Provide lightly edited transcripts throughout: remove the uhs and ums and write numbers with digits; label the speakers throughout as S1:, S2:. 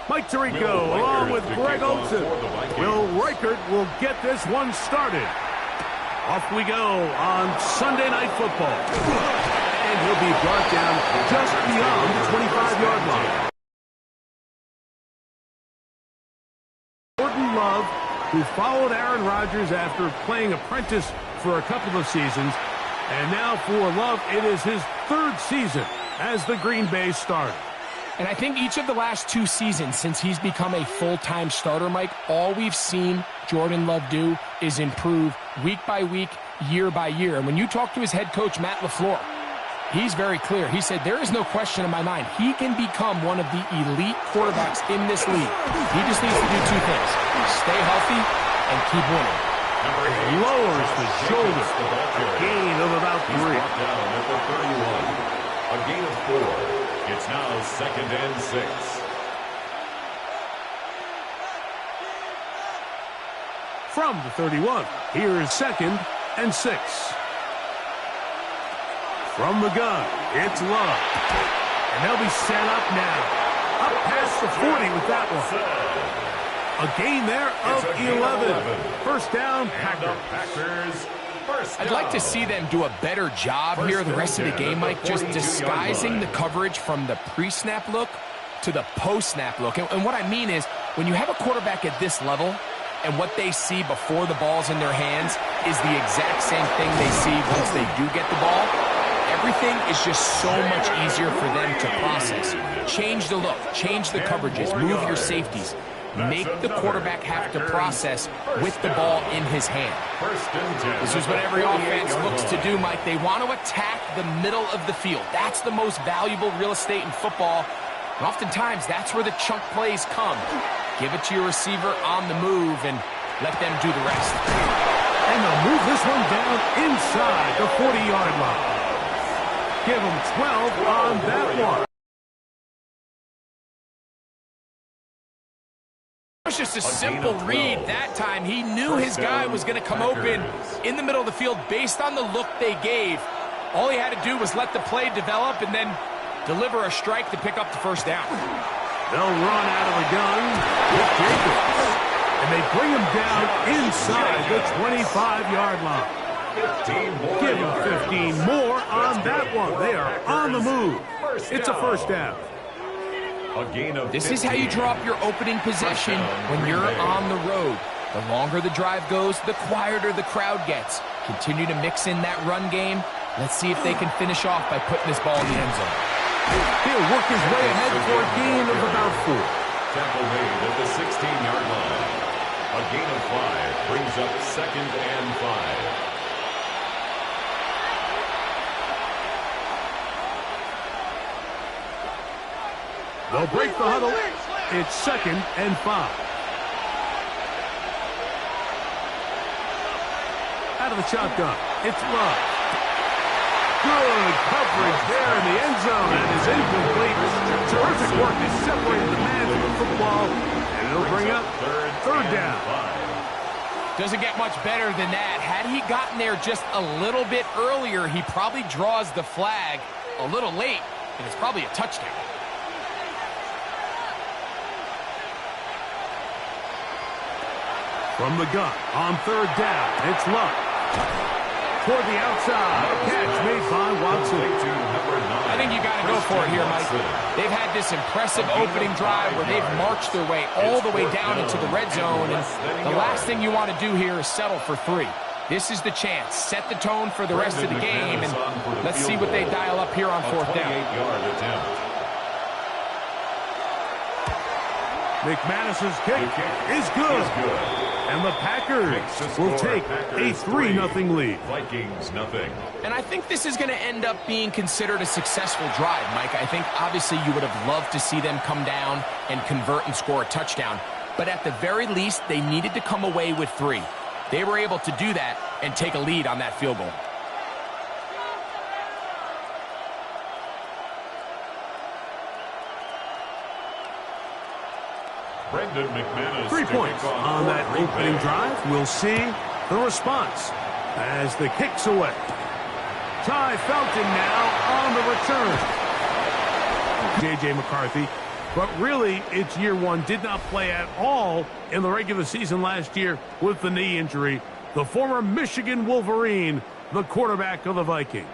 S1: Mike Tirico along with Greg Olson. Will Reichert will get this one started. Off we go on Sunday Night Football. And he'll be brought down just beyond the 25-yard line. Jordan Love, who followed Aaron Rodgers after playing apprentice for a couple of seasons. And now for Love, it is his third season as the Green Bay starter.
S2: And I think each of the last 2 seasons since he's become a full-time starter, Mike, all we've seen Jordan Love do is improve week by week, year by year. And when you talk to his head coach, Matt LaFleur, he's very clear. He said, there is no question in my mind. He can become one of the elite quarterbacks in this league. He just needs to do 2 things. Stay healthy and keep winning.
S1: He lowers the shoulder. A gain of about 3.
S3: Down at the 31. A gain of 4. It's now 2nd and 6.
S1: From the 31, here is 2nd and 6. From the gun, it's Love. And they'll be set up now. Up past the 40 with that one. A gain there of 11. First down, Packers.
S2: I'd like to see them do a better job here the rest of the game, Mike, just disguising the coverage from the pre-snap look to the post-snap look. And what I mean is, when you have a quarterback at this level and what they see before the ball's in their hands is the exact same thing they see once they do get the ball, everything is just so much easier for them to process. Change the look, change the coverages, move your safeties. Make the quarterback have to process with the ball in his hand. This is what every offense looks to do, Mike. They want to attack the middle of the field. That's the most valuable real estate in football. And oftentimes, that's where the chunk plays come. Give it to your receiver on the move and let them do the rest.
S1: And they'll move this one down inside the 40-yard line. Give them 12 on that one.
S2: It was just a simple read that time. He knew his guy was going to come open in the middle of the field based on the look they gave. All he had to do was let the play develop and then deliver a strike to pick up the first down.
S1: They'll run out of the gun with Jacobs. And they bring him down inside the 25-yard line. Give him 15 more on that one. They are on the move. It's a first down.
S2: This is how you draw up your opening possession when you're on the road. The longer the drive goes, the quieter the crowd gets. Continue to mix in that run game. Let's see if they can finish off by putting this ball in the end zone.
S1: He'll work his way ahead for a gain of about 4.
S3: Tackle made at the 16-yard line. A gain of 5 brings up 2nd and 5.
S1: They'll break the huddle. It's 2nd and 5. Out of the shotgun, it's Love. Good coverage there in the end zone, and is incomplete. Terrific work to separate the man from the football, and it'll bring up third down.
S2: Doesn't get much better than that. Had he gotten there just a little bit earlier, he probably draws the flag a little late, and it's probably a touchdown.
S1: From the gun, on third down, it's Love. Toward the outside, catch made by Watson.
S2: I think you got to go for it here, Mike. They've had this impressive opening drive where they've marched their way all the way down into the red zone, and the last thing you want to do here is settle for 3. This is the chance. Set the tone for the rest of the game, and let's see what they dial up here on 4th down.
S1: McManus's kick is good. And the Packers will take a 3-0 lead.
S3: Vikings nothing.
S2: And I think this is going to end up being considered a successful drive, Mike. I think obviously you would have loved to see them come down and convert and score a touchdown. But at the very least, they needed to come away with 3. They were able to do that and take a lead on that field goal.
S3: Brendan McManus
S1: 3 points on that opening drive. We'll see the response as the kick's away. Ty Felton now on the return. J.J. McCarthy But really, it's year one. Did not play at all in the regular season last year with the knee injury. The former Michigan Wolverine, the quarterback of the Vikings.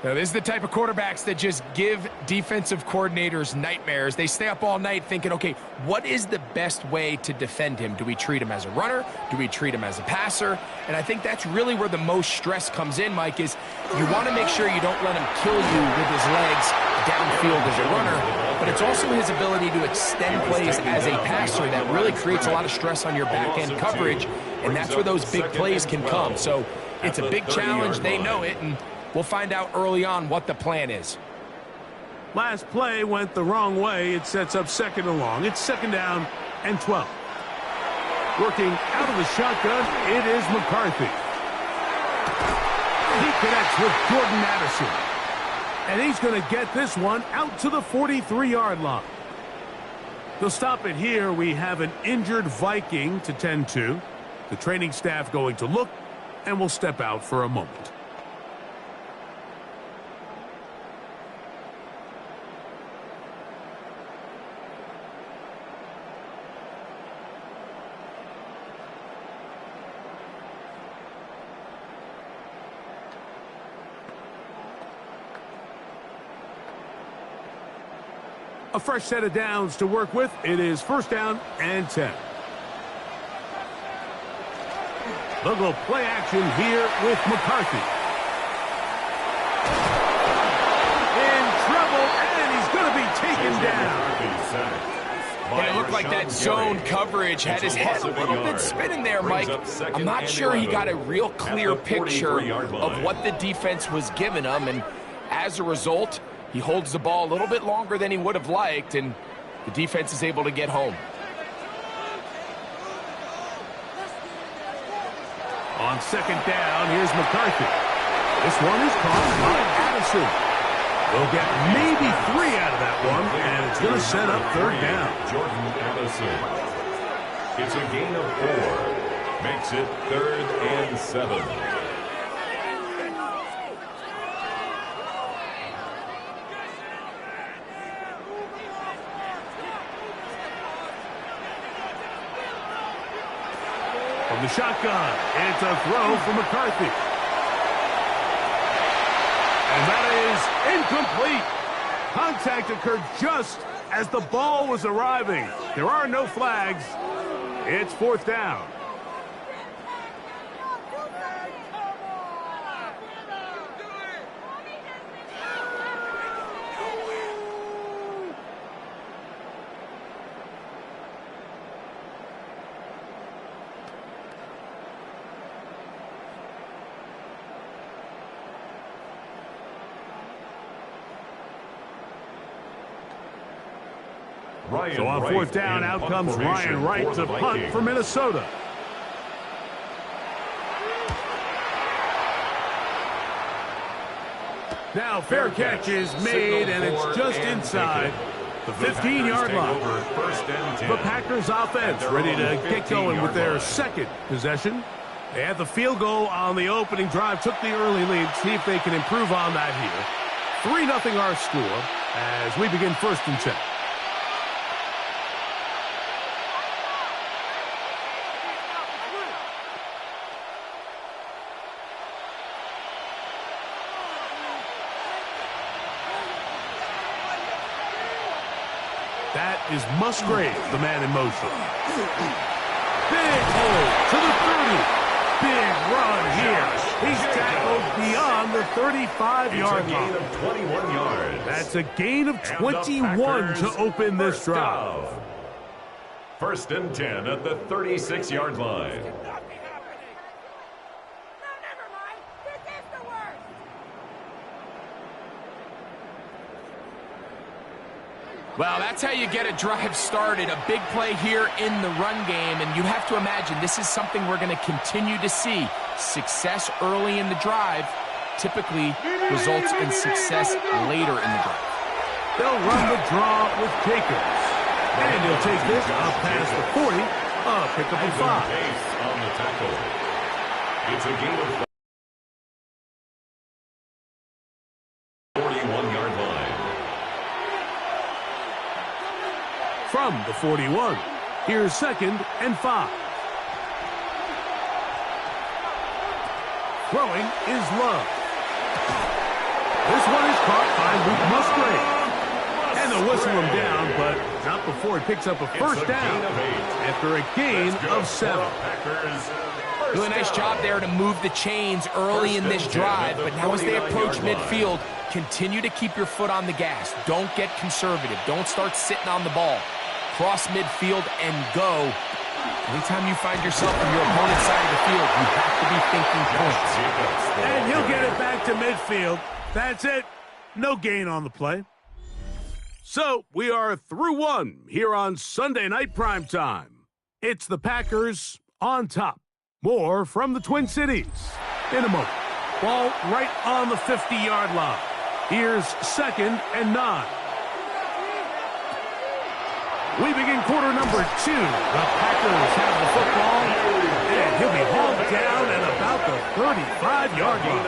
S2: Now, this is the type of quarterbacks that just give defensive coordinators nightmares. They stay up all night thinking, okay, what is the best way to defend him? Do we treat him as a runner? Do we treat him as a passer? And I think that's really where the most stress comes in, Mike, is you want to make sure you don't let him kill you with his legs downfield as a runner, but it's also his ability to extend plays as a passer that really creates a lot of stress on your back-end coverage, and that's where those big plays can come. So it's a big challenge. They know it, and we'll find out early on what the plan is.
S1: Last play went the wrong way. It sets up second and long. It's second down and 12. Working out of the shotgun, it is McCarthy. He connects with Jordan Addison. And he's going to get this one out to the 43-yard line. They'll stop it here. We have an injured Viking to tend to. The training staff going to look, and we'll step out for a moment. A fresh set of downs to work with. It is first down and 10. They'll go play action here with McCarthy. In trouble, and he's going to be taken down.
S2: And it looked like that zone coverage had his head a little bit spinning there, Mike. I'm not sure he got a real clear picture of what the defense was giving him, and as a result, he holds the ball a little bit longer than he would have liked, and the defense is able to get home.
S1: On second down, here's McCarthy. This one is caught by Addison. They'll get maybe 3 out of that one, and it's going to set up third down.
S3: Jordan Addison. It's a gain of 4. Makes it 3rd and 7.
S1: From the shotgun, it's a throw for McCarthy. And that is incomplete. Contact occurred just as the ball was arriving. There are no flags. It's fourth down. So on fourth down, out comes Ryan Wright to punt for Minnesota. Now fair catch is made, and it's just inside the 15-yard line. The Packers offense ready to get going with their second possession. They had the field goal on the opening drive, took the early lead. See if they can improve on that here. 3-0 our score as we begin first and 10. That is Musgrave, the man in motion. Big hole to the 30. Big run here. He's tackled beyond the 35-yard line.
S3: It's a gain of 21 yards.
S1: That's a gain of 21 to open this drive.
S3: First and 10 at the 36-yard line.
S2: Well, that's how you get a drive started. A big play here in the run game, and you have to imagine this is something we're going to continue to see. Success early in the drive typically results in success later in the drive.
S1: They'll run the draw with Jacobs. And he'll take this up past the 40. Pick up a 5.
S3: On the tackle. It's a gain of 41-yard line.
S1: From the 41, here's 2nd and 5. Throwing is Love. This one is caught by Luke Musgrave. And they'll whistle him down, but not before he picks up a first down after a gain of 7.
S2: Doing a nice job there to move the chains early in this drive, but now as they approach midfield, continue to keep your foot on the gas. Don't get conservative. Don't start sitting on the ball. Cross midfield and go. Anytime you find yourself in your opponent's side of the field, you have to be thinking points.
S1: And he'll get it back to midfield. That's it. No gain on the play. So we are through one here on Sunday Night Primetime. It's the Packers on top. More from the Twin Cities in a moment. Ball right on the 50-yard line. Here's 2nd and 9. We begin quarter number 2. The Packers have the football, and he'll be hauled down at about the 35-yard line.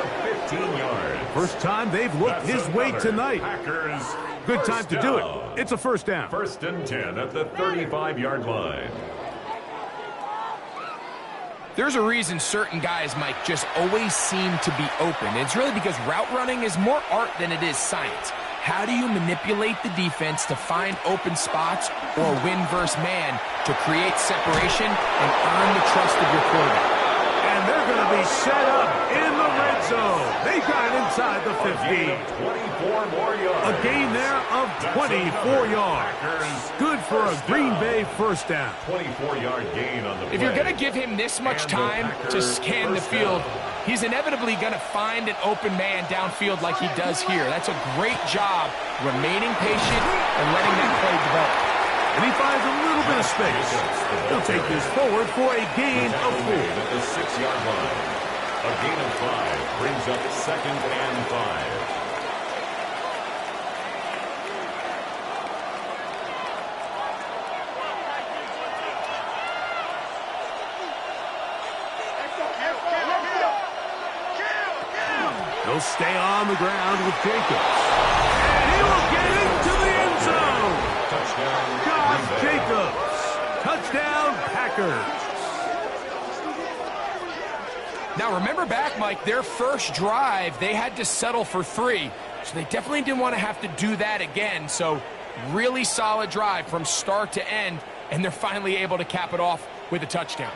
S3: 15 yards.
S1: First time they've looked his way tonight.
S3: Packers.
S1: Good time to do it. It's a first down.
S3: 1st and 10 at the 35-yard line.
S2: There's a reason certain guys, Mike, just always seem to be open. It's really because route running is more art than it is science. How do you manipulate the defense to find open spots or win versus man to create separation and earn the trust of your quarterback?
S1: And they're going to be set up in the red zone. They got it inside the 15.
S3: 24 more yards.
S1: A gain there of 24 yards. Good for a Green Bay first down.
S3: 24-yard gain on the play.
S2: If you're going to give him this much time to scan the field, he's inevitably going to find an open man downfield like he does here. That's a great job remaining patient and letting that play develop.
S1: And he finds a little bit of space. He'll take this forward for a gain of 4.
S3: At the 6-yard line. A gain of 5 brings up 2nd and 5.
S1: He'll stay on the ground with Jacobs. And he will get into the end zone.
S3: Touchdown.
S1: Josh Jacobs. Touchdown, Packers.
S2: Now remember back, Mike, their first drive, they had to settle for 3. So they definitely didn't want to have to do that again. So really solid drive from start to end, and they're finally able to cap it off with a touchdown.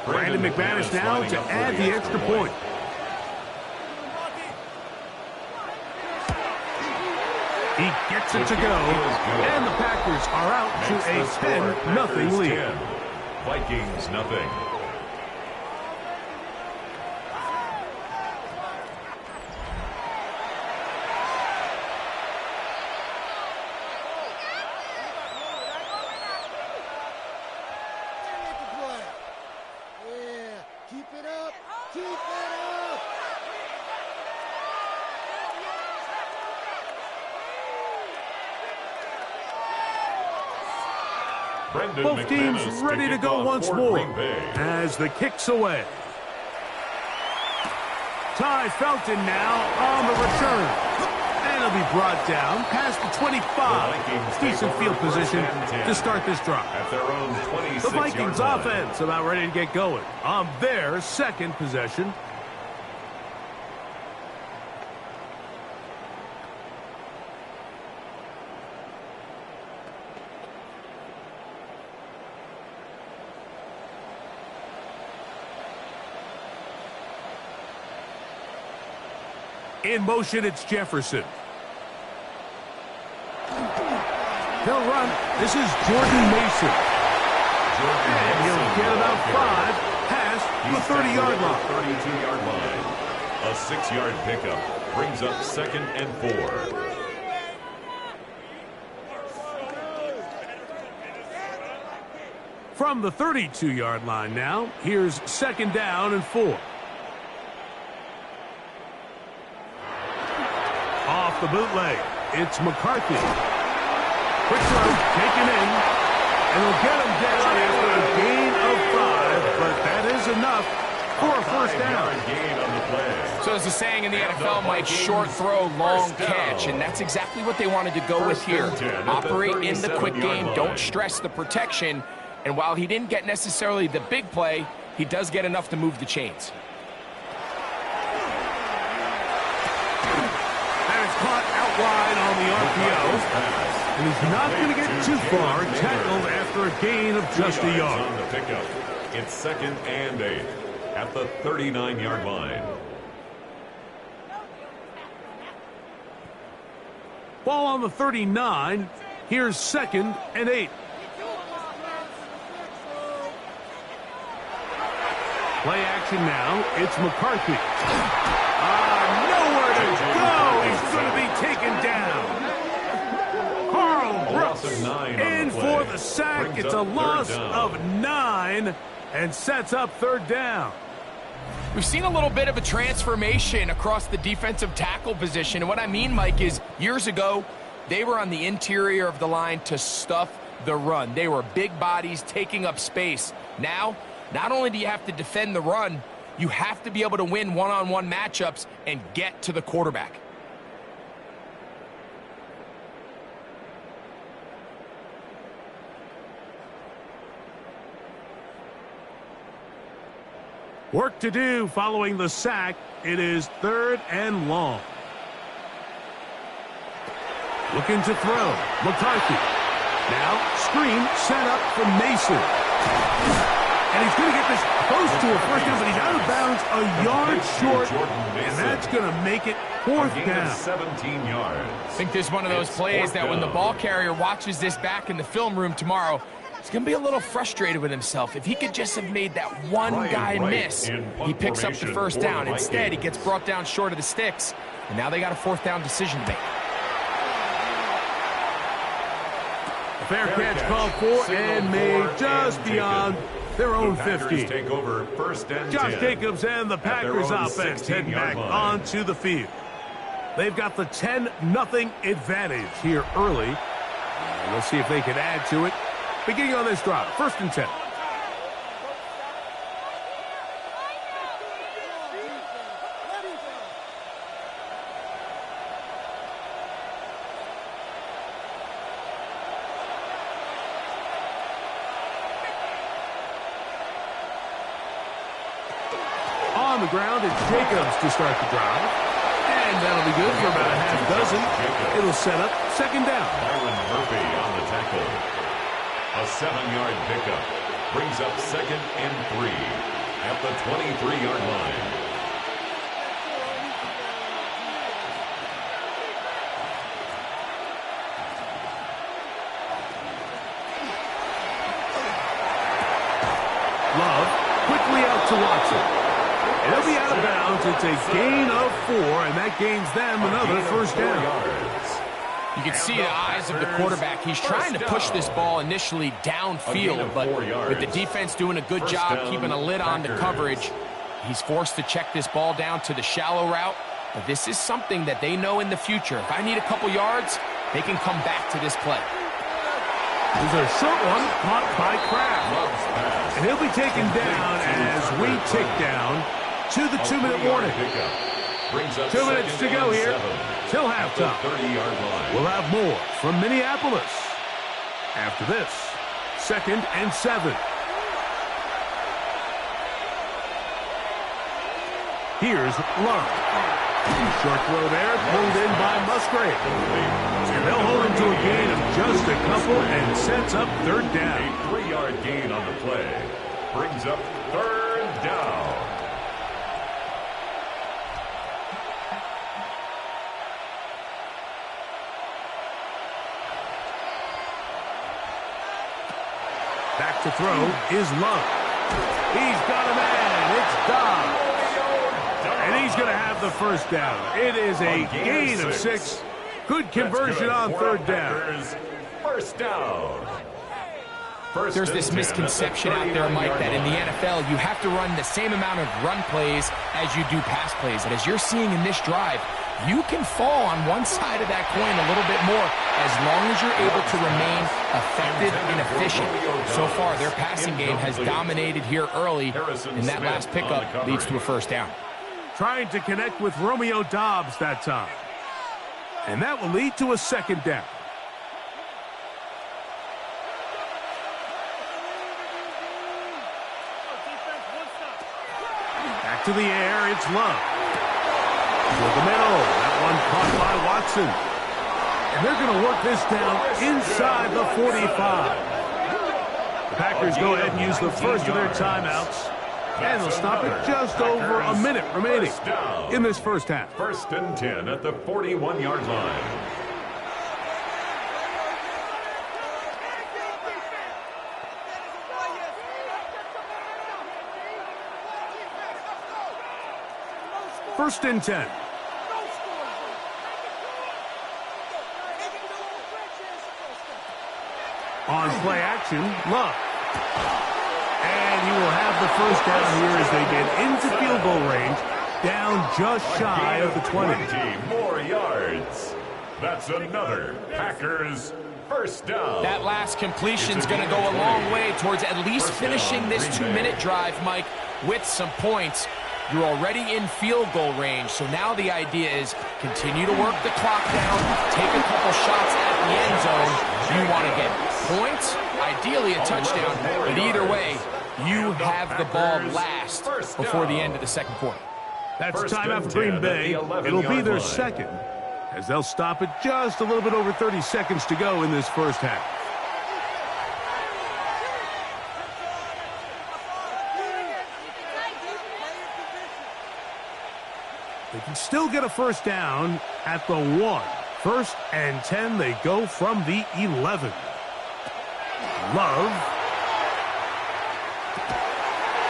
S1: Brandon McManus now to add the extra point. He gets it to go, and the Packers are out to a 10-0 lead.
S3: Vikings nothing.
S1: Both teams ready to go once more as the kick's away. Ty Felton now on the return. And he'll be brought down past the 25. Decent field position to start this drive.
S3: At their own 26-yard
S1: The Vikings
S3: line.
S1: offense about ready to get going on their second possession. In motion, it's Jefferson. He'll run. This is Jordan Mason. And he'll get about 5 past the 30-yard line.
S3: 32-yard line. A 6-yard pickup brings up 2nd and 4.
S1: From the 32-yard line now, here's 2nd down and 4. Off the bootleg, it's McCarthy. Quick throw, taken in, and he'll get him down enough for a first down.
S3: Gain on the play.
S2: So there's a saying in the NFL, Mike, short throw, long catch, and that's exactly what they wanted to go with here. Operate in the quick game, don't stress the protection, and while he didn't get necessarily the big play, he does get enough to move the chains.
S1: And it's caught out wide on the RPO. And he's not going to get too far, tackled after a gain of just a yard.
S3: On the pickup. It's 2nd and 8 at the 39-yard line.
S1: Ball on the 39. Here's 2nd and 8. Play action now. It's McCarthy. Nowhere to go. He's going to be taken down. In for the sack. It's a loss of 9 and sets up 3rd down.
S2: We've seen a little bit of a transformation across the defensive tackle position. And what I mean, Mike, is years ago, they were on the interior of the line to stuff the run. They were big bodies taking up space. Now, not only do you have to defend the run, you have to be able to win one-on-one matchups and get to the quarterback.
S1: Work to do following the sack. It is 3rd and long. Looking to throw. McCarthy. Now, screen set up for Mason. And he's going to get this close to a first down, but he's out of bounds a yard short. And that's going to make it 4th down.
S3: 17 yards.
S2: I think this is one of those plays that when the ball carrier watches this back in the film room tomorrow, he's going to be a little frustrated with himself. If he could just have made that one guy miss, he picks up the first down. Instead, he gets brought down short of the sticks, and now they got a 4th down decision to make.
S1: A fair catch called for and made just beyond their own 50.
S3: Take over 1st and 10.
S1: Josh Jacobs and the Packers offense heading back onto the field. They've got the 10-0 advantage here early. And we'll see if they can add to it. Beginning on this drive, 1st and 10. On the ground, it's Jacobs to start the drive. And that'll be good for about a half dozen. It'll set up 2nd down.
S3: Byron Murphy on the tackle. A 7-yard pickup brings up 2nd and 3 at the 23-yard line.
S1: Love quickly out to Watson. And he'll be out of bounds. It's a gain of 4, and that gains them another 1st down.
S2: You can see the eyes of the quarterback. He's trying to push this ball initially downfield, but with the defense doing a good job keeping a lid on the coverage, he's forced to check this ball down to the shallow route. But this is something that they know in the future. If I need a couple yards, they can come back to this play.
S1: There's a short one caught by Kraft. And he'll be taken down as we tick down to the 2-minute warning. 2 minutes to go here till halftime. We'll have more from Minneapolis after this. 2nd and 7. Here's Love. Short throw there, pulled in by Musgrave. And they'll hold him to a gain of just a couple and sets up 3rd down.
S3: A 3-yard gain on the play brings up 3rd down.
S1: Back to throw is Love. He's got a man. It's Dobbs. And he's going to have the 1st down. It is a gain of 6. Good conversion on 3rd down.
S3: 1st down.
S2: There's this misconception out there, Mike, that in the NFL, you have to run the same amount of run plays as you do pass plays. And as you're seeing in this drive, you can fall on one side of that coin a little bit more as long as you're able to remain effective and efficient. So far, their passing game has dominated here early, and that last pickup leads to a first down.
S1: Trying to connect with Romeo Doubs that time. And that will lead to a second down. Back to the air, it's Love. To the middle, that one caught by Watson. And they're going to work this down inside the 45. The Packers go ahead and use the first of their timeouts. And they'll stop it just over a minute remaining in this first half.
S3: First and 10 at the 41-yard line.
S1: First and 10. On play action, Love. And he will have the first down here as they get into field goal range, down just shy of the 20.
S3: 20 more yards. That's another Packers first down.
S2: That last completion is going to go a long way towards at least finishing this 2-minute drive, Mike, with some points. You're already in field goal range, so now the idea is continue to work the clock down, take a couple shots at the end zone. You want to get points, ideally a touchdown, but either way, you have the ball last before the end of the second quarter.
S1: That's timeout for Green Bay. It'll be their second, as they'll stop it just a little bit over 30 seconds to go in this first half. They can still get a first down at the 1. First and 10, they go from the 11. Love.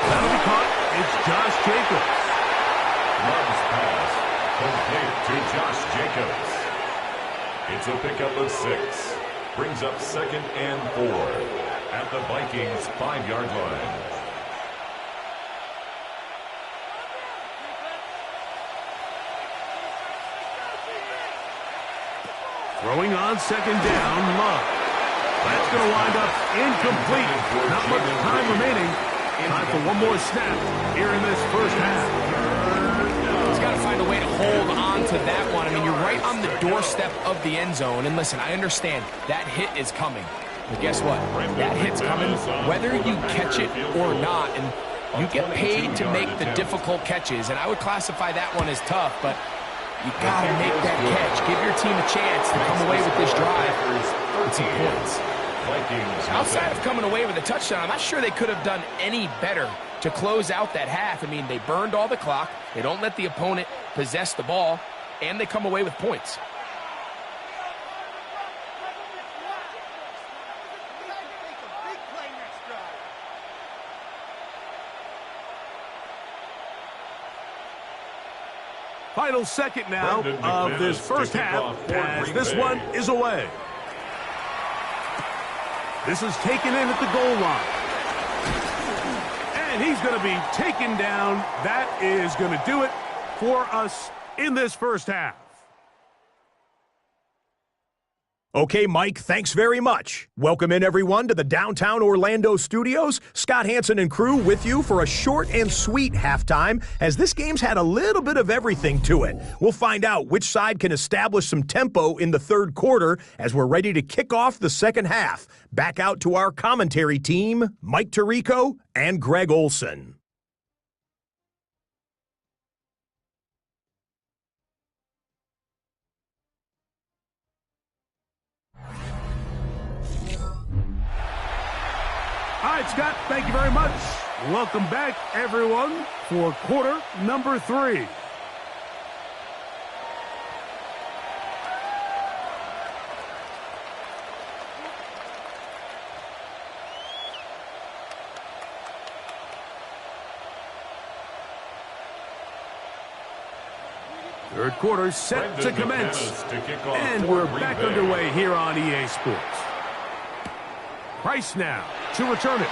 S1: That'll be caught. It's Josh Jacobs.
S3: Love's pass complete to Josh Jacobs. It's a pickup of 6. Brings up second and 4 at the Vikings 5-yard line.
S1: Throwing on second down, Love. That's going to wind up incomplete. Not much time remaining. Time for one more snap here in this first half.
S2: He's got to find a way to hold on to that one. I mean, you're right on the doorstep of the end zone. And listen, I understand that hit is coming. But guess what? That hit's coming whether you catch it or not. And you get paid to make the difficult catches. And I would classify that one as tough, but you got to make that catch. Give your team a chance to come away with this drive with some points. Outside of coming away with a touchdown, I'm not sure they could have done any better to close out that half. I mean, they burned all the clock. They don't let the opponent possess the ball, and they come away with points.
S1: Final second now of this first half as this one is away. This is taken in at the goal line. And he's going to be taken down. That is going to do it for us in this first half.
S4: Okay, Mike, thanks very much. Welcome in, everyone, to the downtown Orlando studios. Scott Hansen and crew with you for a short and sweet halftime, as this game's had a little bit of everything to it. We'll find out which side can establish some tempo in the third quarter as we're ready to kick off the second half. Back out to our commentary team, Mike Tirico and Greg Olson.
S1: All right, Scott, thank you very much. Welcome back, everyone, for quarter number 3. Third quarter set to commence, and we're back underway here on EA Sports. Price now to return it.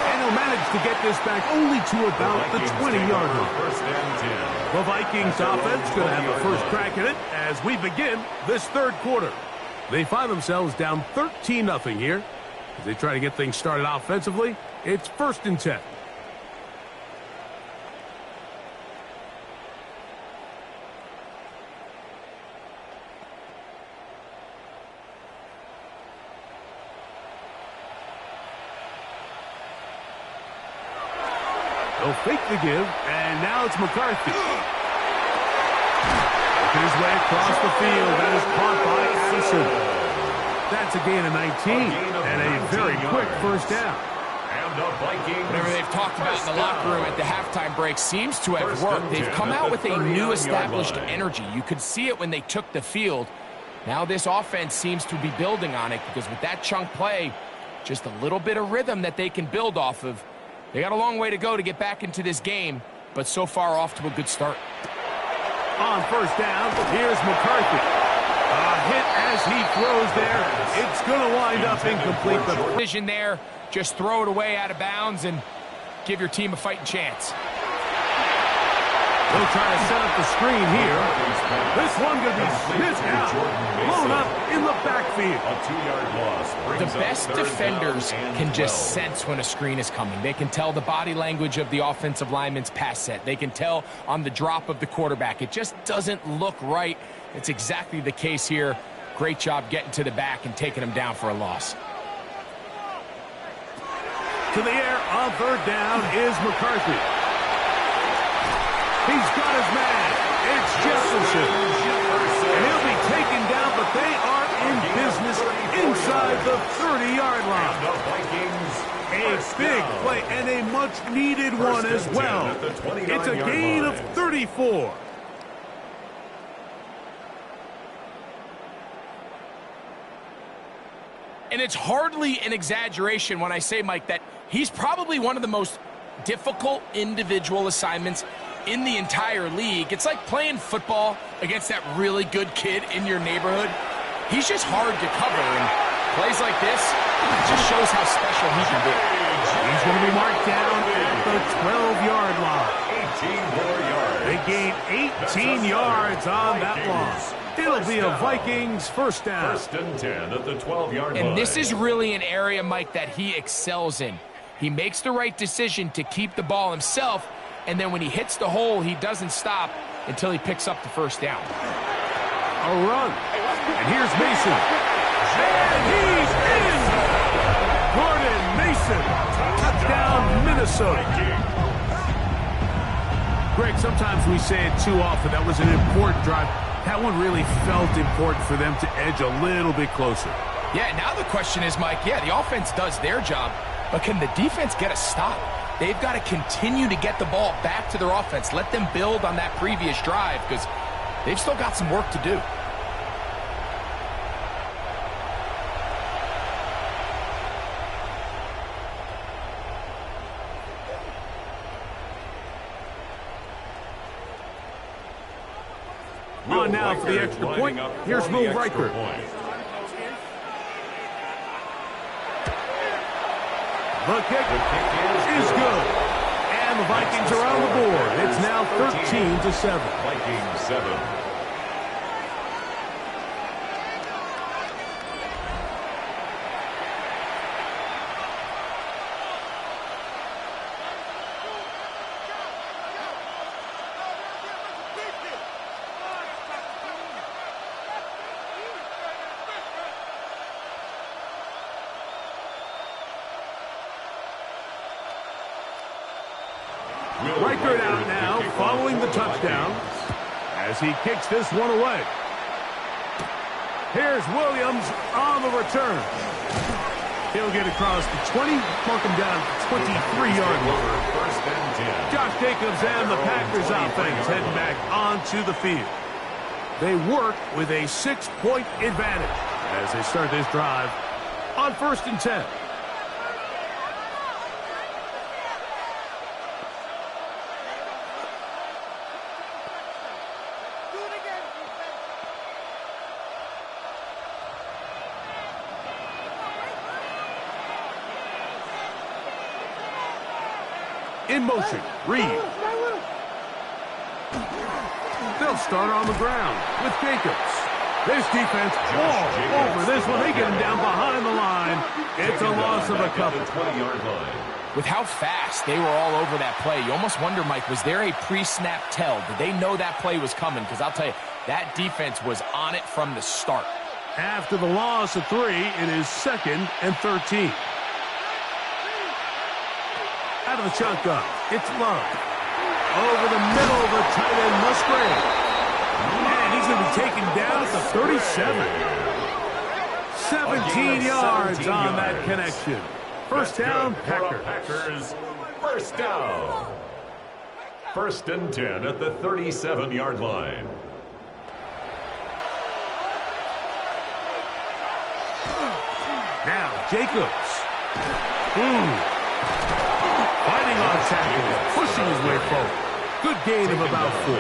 S1: And he'll They'll manage to get this back only to about the 20-yard line.
S3: First and 10.
S1: The Vikings offense going to have the first crack at it as we begin this third quarter. They find themselves down 13-0 here. As they try to get things started offensively, it's first and 10. They'll fake the give, and now it's McCarthy. Making his way across the field. That is caught by Addison. That's a gain of 19 and a very quick first down.
S3: And the Vikings.
S2: Whatever they've talked about in the locker room at the halftime break seems to have worked. They've come out with a new established energy. You could see it when they took the field. Now this offense seems to be building on it because with that chunk play, just a little bit of rhythm that they can build off of. They got a long way to go to get back into this game, but so far off to a good start.
S1: On first down, here's McCarthy. A hit as he throws there. It's going to wind up incomplete. The
S2: vision there, just throw it away out of bounds and give your team a fighting chance.
S1: They'll try to set up the screen here. This one going to be missed out. Blown up in the backfield.
S3: A 2-yard loss.
S2: The best defenders can just sense when a screen is coming. They can tell the body language of the offensive lineman's pass set. They can tell on the drop of the quarterback. It just doesn't look right. It's exactly the case here. Great job getting to the back and taking him down for a loss.
S1: To the air on third down is McCarthy. He's got his man. It's Jefferson. And he'll be taken down, but they are in business inside the 30-yard line. A big play and a much-needed one as well. It's a gain of 34.
S2: And it's hardly an exaggeration when I say, Mike, that he's probably one of the most difficult individual assignments in the entire league. It's like playing football against that really good kid in your neighborhood. He's just hard to cover, and plays like this just shows how special he can be.
S1: He's going to be marked down at the 12-yard line.
S3: 18 more yards.
S1: They gain 18 yards on that loss. It'll be a Vikings first down.
S3: First and 10 at the 12-yard line.
S2: And this is really an area, Mike, that he excels in. He makes the right decision to keep the ball himself, and then when he hits the hole, he doesn't stop until he picks up the first down.
S1: A run. And here's Mason. And he's in! Gordon Mason. Touchdown, Minnesota. Greg, sometimes we say it too often. That was an important drive. That one really felt important for them to edge a little bit closer.
S2: Yeah, now the question is, Mike, the offense does their job, but can the defense get a stop? They've got to continue to get the ball back to their offense. Let them build on that previous drive because they've still got some work to do.
S1: On now for the extra point. Here's Will Riker. The kick is good. And the Vikings are on the board. It's now 13-7.
S3: Vikings 7.
S1: Riker out now, following the touchdown, as he kicks this one away. Here's Williams on the return. He'll get across the 20, mark him down at the 23-yard line.
S3: First and 10.
S1: Josh Jacobs and the Packers offense heading back onto the field. They work with a 6-point advantage as they start this drive on first and 10. In motion, Reed. They'll start on the ground with Jacobs. This defense all over this one. They get him down behind the line. It's a loss of a couple.
S3: 20-yard line.
S2: With how fast they were all over that play, you almost wonder, Mike, was there a pre-snap tell? Did they know that play was coming? Because I'll tell you, that defense was on it from the start.
S1: After the loss of 3, it is 2nd and 13. Out of the shotgun, it's Love. Over the middle, the tight end Musgrave. And he's going to be taken down at the 37. 17 yards on that connection. First down, Packers.
S3: First down. 1st and 10 at the 37-yard line.
S1: Now, Jacobs. Fighting on tackles, pushing his way forward. Good gain of about 4.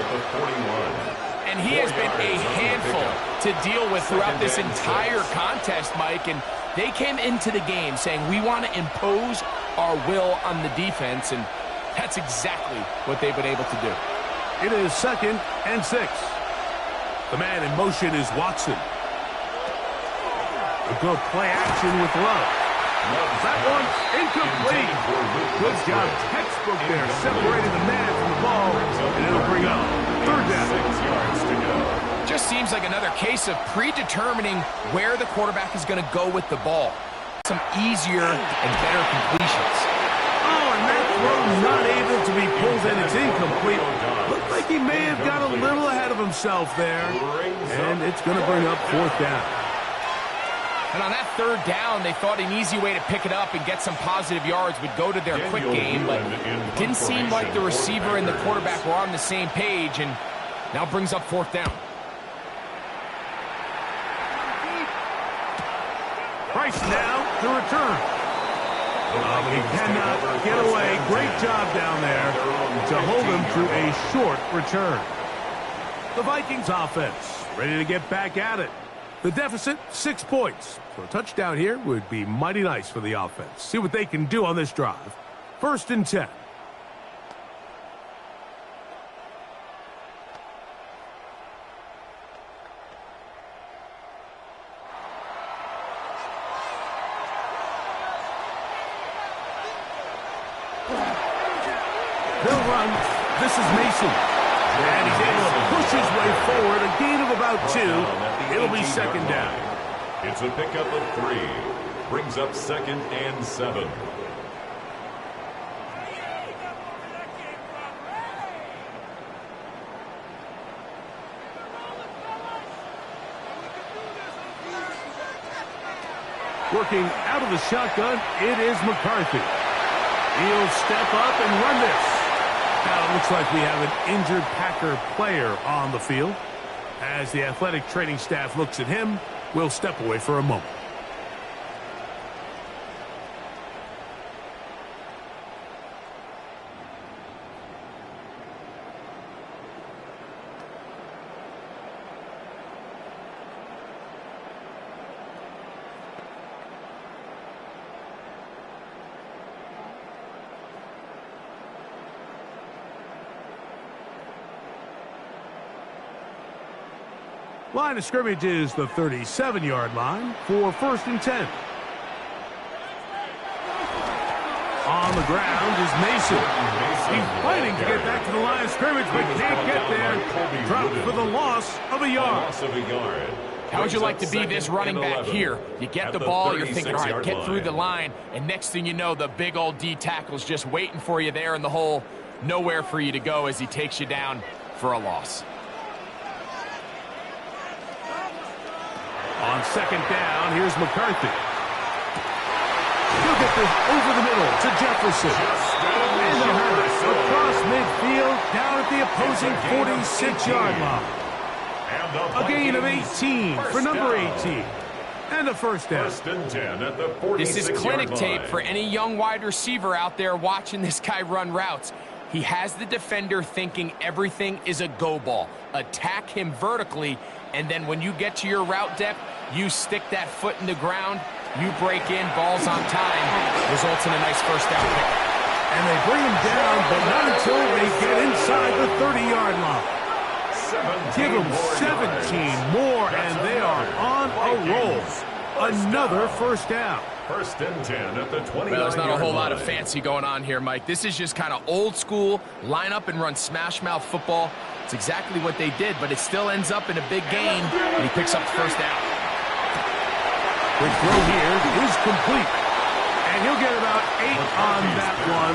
S2: And he has been a handful to deal with throughout this entire contest, Mike. And they came into the game saying, we want to impose our will on the defense. And that's exactly what they've been able to do.
S1: It is 2nd and 6. The man in motion is Watson. A good play action with Love. That one incomplete. Good job, textbook there, separating the man from the ball, and it'll bring up 3rd down.
S3: 6 yards to go.
S2: Just seems like another case of predetermining where the quarterback is going to go with the ball. Some easier and better completions.
S1: Oh, and that throw not able to be pulled in. It's incomplete. Looked like he may have got a little ahead of himself there, and it's going to bring up 4th down.
S2: And on that 3rd down, they thought an easy way to pick it up and get some positive yards would go to their quick game, but it didn't seem like the receiver and the quarterback were on the same page, and now brings up 4th down.
S1: Price now to return. He cannot get away. Great job down there to hold him to a short return. The Vikings offense ready to get back at it. The deficit, 6 points. So a touchdown here would be mighty nice for the offense. See what they can do on this drive. 1st and 10. They'll run. This is Mason. And he's able to push his way forward. A gain of about 2. It'll be 2nd down.
S3: It's a pickup of 3. Brings up 2nd and 7.
S1: Working out of the shotgun, it is McCarthy. He'll step up and run this. Now it looks like we have an injured Packer player on the field. As the athletic training staff looks at him, we'll step away for a moment. Line of scrimmage is the 37-yard line for 1st and 10. On the ground is Mason. He's fighting to get back to the line of scrimmage, but can't get there. Dropped for the loss of a yard.
S2: How would you like to be this running back here? You get the ball, you're thinking, all right, get through the line, and next thing you know, the big old D tackle's just waiting for you there in the hole. Nowhere for you to go as he takes you down for a loss.
S1: On 2nd down, here's McCarthy. He'll get this over the middle to Jefferson. And they'll have it across midfield down at the opposing 46-yard line. A gain of 18 for number 18. And a 1st down.
S3: 1st and 10 at the 46-yard line.
S2: This is clinic tape for any young wide receiver out there watching this guy run routes. He has the defender thinking everything is a go ball. Attack him vertically, and then when you get to your route depth, you stick that foot in the ground, you break in, balls on time, results in a nice 1st down pick.
S1: And they bring him down, but not until they get inside the 30-yard line. Give them 17 more, and they are on a roll. Another first down.
S3: First and 10 at the 29-yard
S2: Well, there's not a whole lot of
S3: line.
S2: fancy going on here, Mike. This is just kind of old school, line up and run smash mouth football. It's exactly what they did, but it still ends up in a big gain, and he picks up the first down.
S1: The throw here is complete. And he'll get about 8 on that one.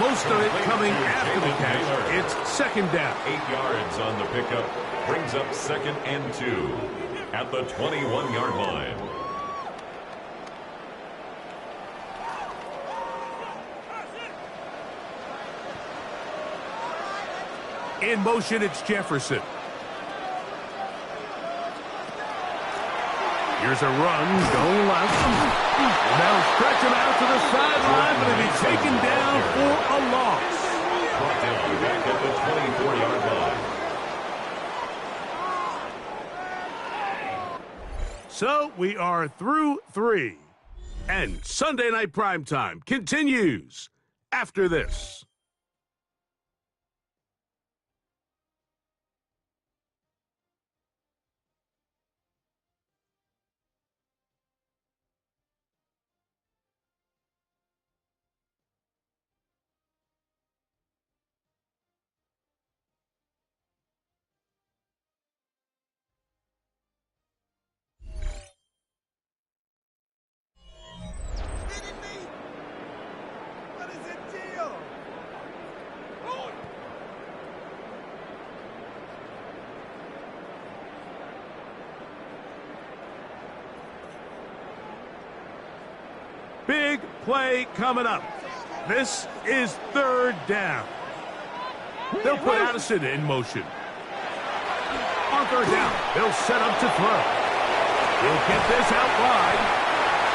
S1: Most of it coming after the catch. It's second down.
S3: 8 yards on the pickup. Brings up second and 2 at the 21-yard line.
S1: In motion, it's Jefferson. Here's a run, going left. And they'll stretch him out to the sideline, but he'll be taken down for a loss.
S3: Brought down back at the 24-yard line.
S1: So we are through 3. And Sunday Night Primetime continues after this. Big play coming up. This is third down. They'll put Addison in motion. On third down, they'll set up to throw. He'll get this out wide.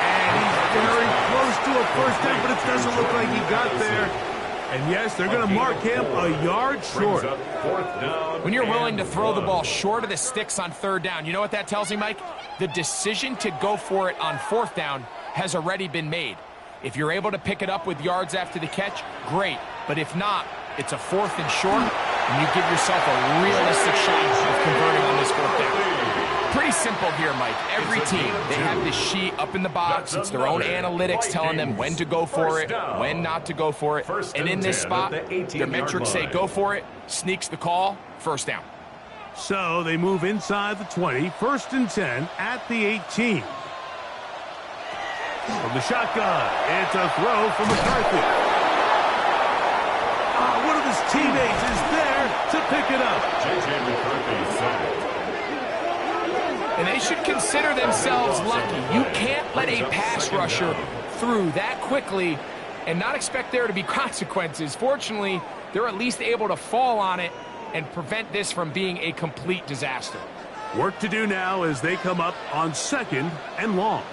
S1: And he's very close to a first down, but it doesn't look like he got there. And yes, they're going to mark him a yard short.
S2: When you're willing to throw the ball short of the sticks on third down, you know what that tells me, Mike? The decision to go for it on fourth down has already been made. If you're able to pick it up with yards after the catch, great. But if not, it's a fourth and short, and you give yourself a realistic shot of converting on this fourth down. Pretty simple here, Mike. Every team, they have this sheet up in the box. It's their own analytics telling them when to go for it, when not to go for it. And in this spot, their metrics say go for it, sneaks the call, first down.
S1: So they move inside the 20, first and 10 at the 18. From the shotgun, it's a throw from McCarthy. One of his teammates is there to pick it up.
S3: J.J. McCarthy sacked.
S2: And they should consider themselves lucky. You can't let a pass rusher through that quickly and not expect there to be consequences. Fortunately, they're at least able to fall on it and prevent this from being a complete disaster.
S1: Work to do now as they come up on second and long.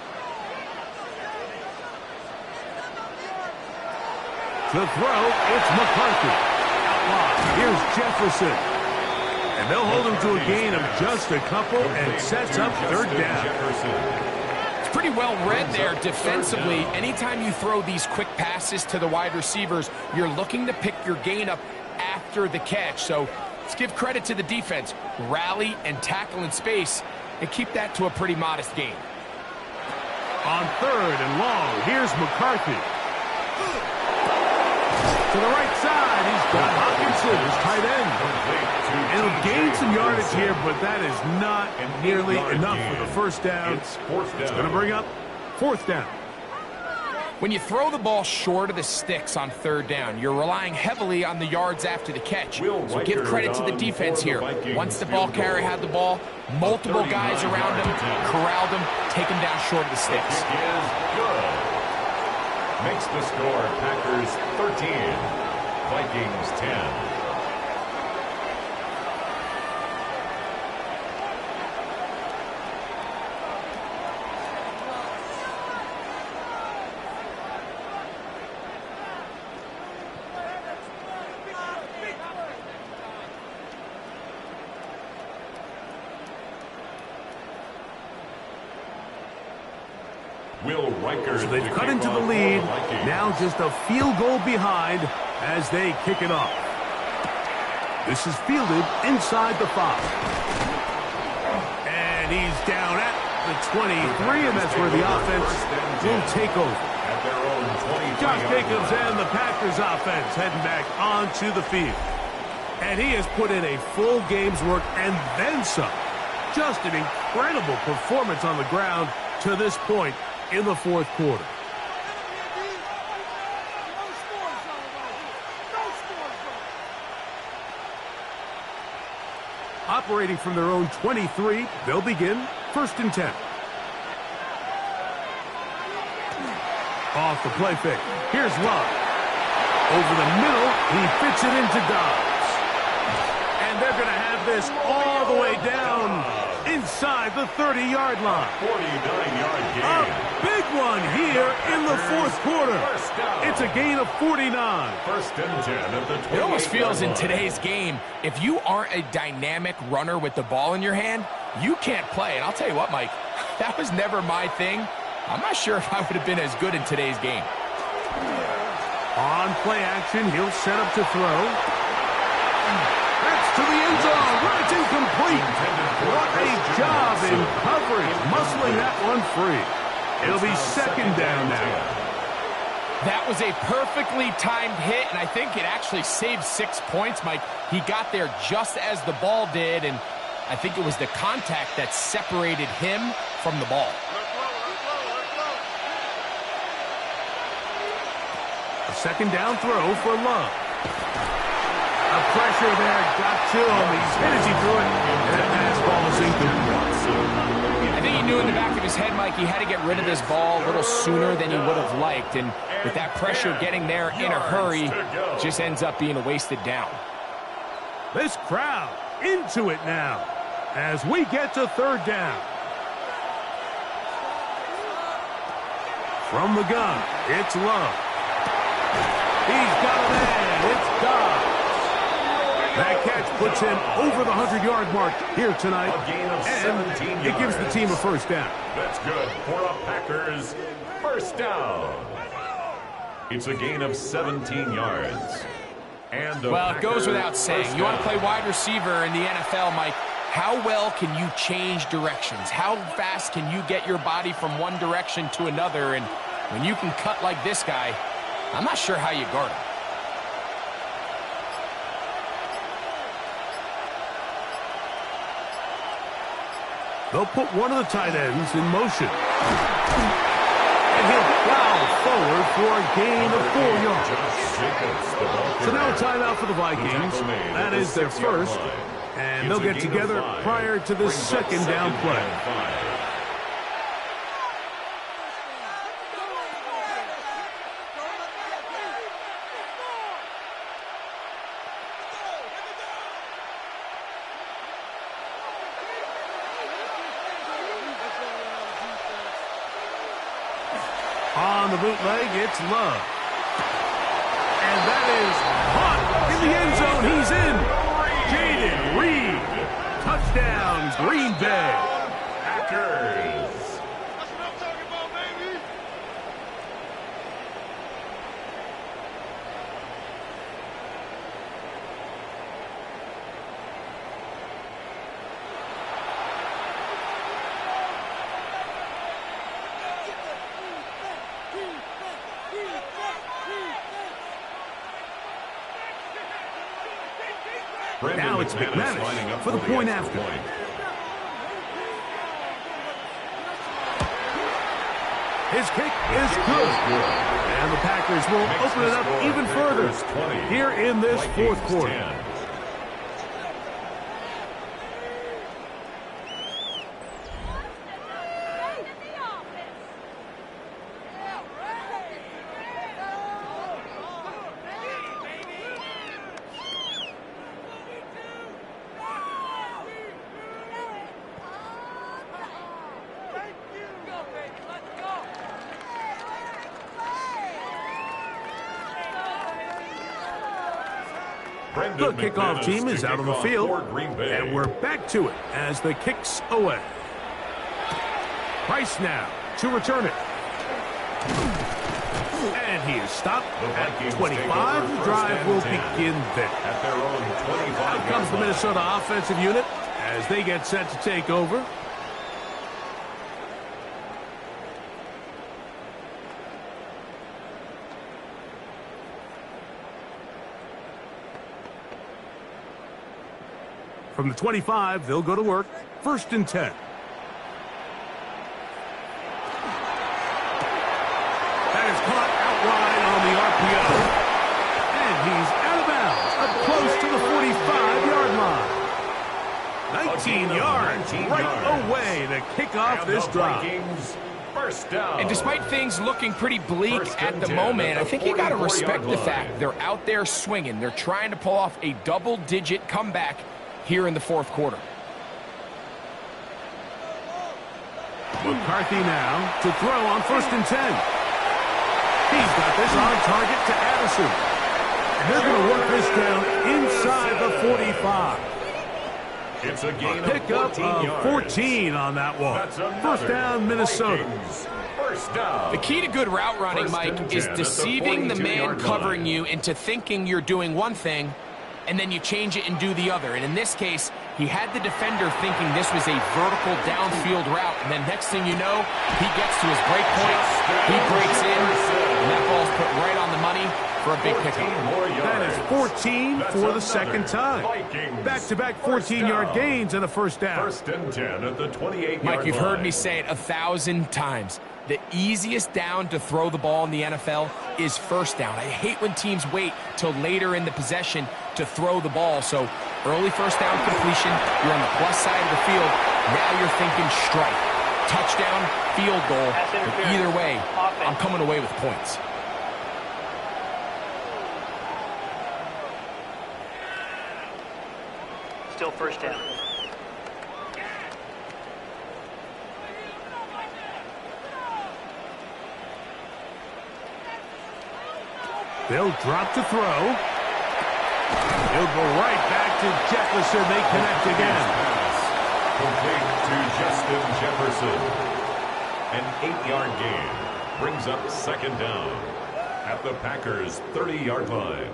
S1: To throw, it's McCarthy. Out wide, here's Jefferson. And they'll hold him to a gain of just a couple and sets up third down.
S2: It's pretty well read there defensively. Anytime you throw these quick passes to the wide receivers, you're looking to pick your gain up after the catch. So let's give credit to the defense. Rally and tackle in space and keep that to a pretty modest gain.
S1: On third and long, here's McCarthy. To the right side, he's got Hawkinson, his tight end. And he'll gain some yardage here, but that is not nearly enough for the first down. It's going to bring up fourth down.
S2: When you throw the ball short of the sticks on third down, you're relying heavily on the yards after the catch. So give credit to the defense here. Once the ball carrier had the ball, multiple guys around him, corralled him, take him down short of the sticks.
S3: Makes the score Packers 13, Vikings 10.
S1: So they've cut into the lead. Now just a field goal behind as they kick it off. This is fielded inside the 5. And he's down at the 23, and that's where the offense will take over. Josh Jacobs and the Packers offense heading back onto the field. And he has put in a full game's work and then some. Just an incredible performance on the ground to this point in the fourth quarter. Operating from their own 23, they'll begin 1st and 10. Off the play fake. Here's Love. Over the middle, he fits it into Dobbs. And they're going to have this all the way down inside the 30-yard line.
S3: 49-yard gain.
S1: A big one here in the fourth quarter. It's a gain of 49.
S3: 1st and 10 at the 28-yard line.
S2: It almost feels in today's game, if you aren't a dynamic runner with the ball in your hand, you can't play. And I'll tell you what, Mike, that was never my thing. I'm not sure if I would have been as good in today's game.
S1: On play action, he'll set up to throw. That's to the end zone. It's incomplete. What a job in coverage, muscling that one free. It'll be 2nd down now.
S2: That was a perfectly timed hit, and I think it actually saved 6 points, Mike. He got there just as the ball did, and I think it was the contact that separated him from the ball.
S1: A 2nd down throw for Love. A pressure there got to him. He's hit as he threw it, and that pass ball is incomplete.
S2: I think he knew in the back of his head, Mike, he had to get rid of this ball a little sooner than he would have liked, and with that pressure getting there in a hurry, it just ends up being a wasted down.
S1: This crowd into it now as we get to 3rd down. From the gun, it's Love. He's got a man. It's Dobbs. That catch puts him over the 100-yard mark here tonight.
S3: A gain of 17
S1: and it gives the team a 1st down.
S3: That's good for a Packers 1st down. It's a gain of 17 yards. And
S2: well, it goes without saying. You want to play wide receiver in the NFL, Mike. How well can you change directions? How fast can you get your body from one direction to another? And when you can cut like this guy, I'm not sure how you guard him.
S1: They'll put one of the tight ends in motion. And he'll plow forward for a gain of 4 yards. So now a timeout for the Vikings. That is their first. And they'll get together prior to the 2nd down play. On the bootleg, it's Love. And that is caught in the end zone. He's in. Jaden Reed. Touchdown, Green Bay.
S3: Packers.
S1: Now it's McManus for the point after. His kick is good. And the Packers will open it up even further here in this fourth quarter. The kickoff team is out on the field, and we're back to it as the kick's away. Price now to return it. And he is stopped at 25. The drive will begin there.
S3: At their own 25.
S1: Here comes the Minnesota offensive unit as they get set to take over. From the 25, they'll go to work. 1st and 10. That is caught out wide on the RPO. And he's out of bounds, up close to the 45-yard line. 19 yards right away to kick off this drive.
S3: First down.
S2: And despite things looking pretty bleak at the moment, I think you got to respect the fact they're out there swinging. They're trying to pull off a double-digit comeback here in the 4th quarter.
S1: McCarthy now to throw on 1st and 10. He's got this on target to Addison. And they're going to work this down inside the 45.
S3: It's a gain
S1: Pickup of 14 on that one. 1st down, Minnesota.
S3: First down.
S2: The key to good route running, Mike, is deceiving the man covering you into thinking you're doing one thing, and then you change it and do the other. And in this case, he had the defender thinking this was a vertical downfield route, and then next thing you know, he gets to his break point, he breaks in, and that ball's put right on the money for a big pickup.
S1: That is 14 for the 2nd time. Back-to-back 14-yard gains and a 1st down.
S3: 1st and 10 at the 28-yard line.
S2: Mike, you've heard me say it 1,000 times. The easiest down to throw the ball in the NFL is 1st down. I hate when teams wait till later in the possession to throw the ball. So early 1st down completion, you're on the plus side of the field. Now you're thinking strike, touchdown, field goal. But either way, I'm coming away with points.
S5: Still 1st down.
S1: They'll drop to throw. He'll go right back to Jefferson. They connect again.
S3: Complete to Justin Jefferson. An 8-yard gain brings up 2nd down at the Packers' 30-yard line.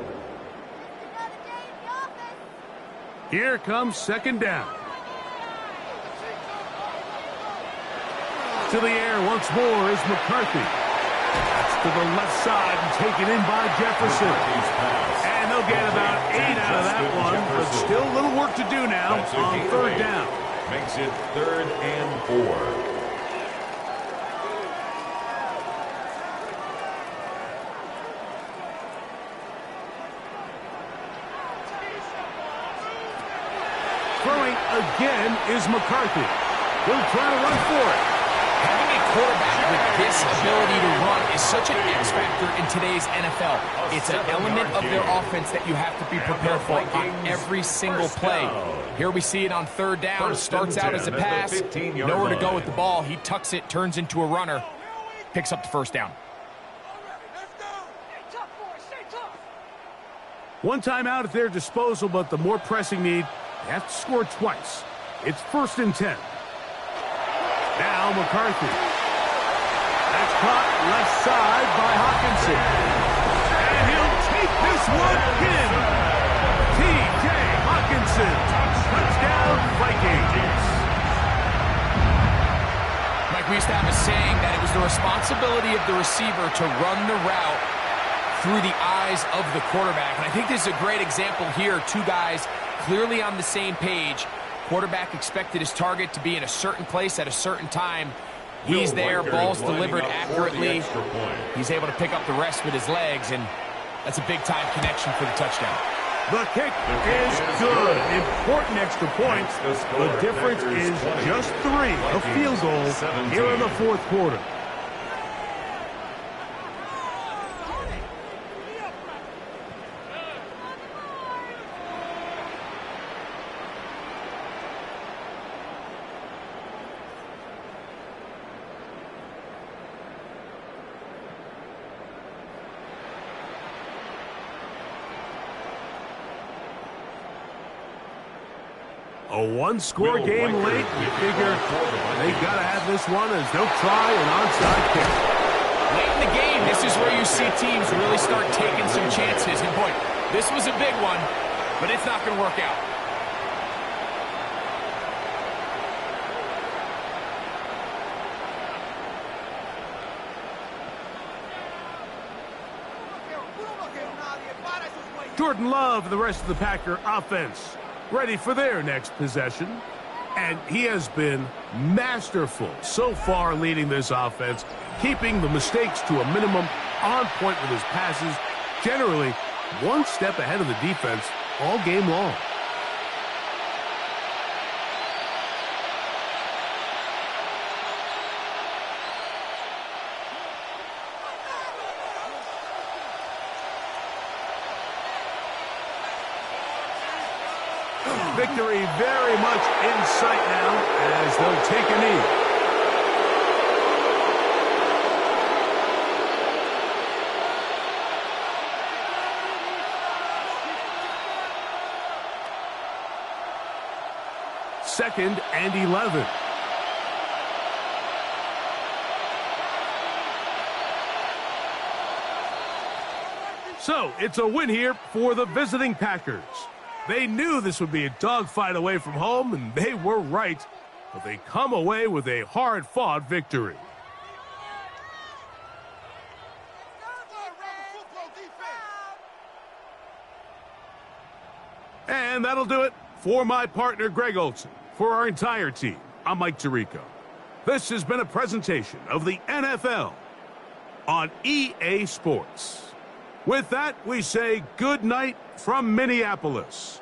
S1: Here comes 2nd down. To the air once more is McCarthy. That's to the left side and taken in by Jefferson. And they'll get about 8 out of that one, but still a little work to do now on 3rd down.
S3: Makes it 3rd and 4.
S1: Throwing again is McCarthy. He'll try to run for it.
S2: Having a quarterback with this ability to run is such an X factor in today's NFL. It's an element of their offense that you have to be prepared for on every single play. Here we see it on 3rd down. Starts out as a pass. Nowhere to go with the ball. He tucks it, turns into a runner. Picks up the 1st down.
S1: One timeout at their disposal, but the more pressing need, they have to score twice. It's 1st and 10. Now McCarthy. That's caught left side by Hawkinson. And he'll take this one in. T.J. Hawkinson. Touchdown Vikings.
S2: Mike, we used to have a saying that it was the responsibility of the receiver to run the route through the eyes of the quarterback. And I think this is a great example here. 2 guys clearly on the same page. Quarterback expected his target to be in a certain place at a certain time. He's there, ball's delivered accurately. He's able to pick up the rest with his legs, and that's a big-time connection for the touchdown.
S1: The kick is good. Important extra points. The difference is just 3, a field goal here in the 4th quarter. A 1-score game late. You figure they got to have this one as they'll try an onside kick.
S2: Late in the This is where you see teams really start taking some chances. And boy, this was a big one, but it's not going to work out.
S1: Jordan Love and the rest of the Packer offense ready for their next possession. And he has been masterful so far leading this offense, keeping the mistakes to a minimum, on point with his passes, generally one step ahead of the defense all game long. Victory very much in sight now as they'll take a knee. Second and 11. So it's a win here for the visiting Packers. They knew this would be a dogfight away from home, and they were right. But they come away with a hard-fought victory. And that'll do it for my partner, Greg Olson. For our entire team, I'm Mike Tirico. This has been a presentation of the NFL on EA Sports. With that, we say good night from Minneapolis.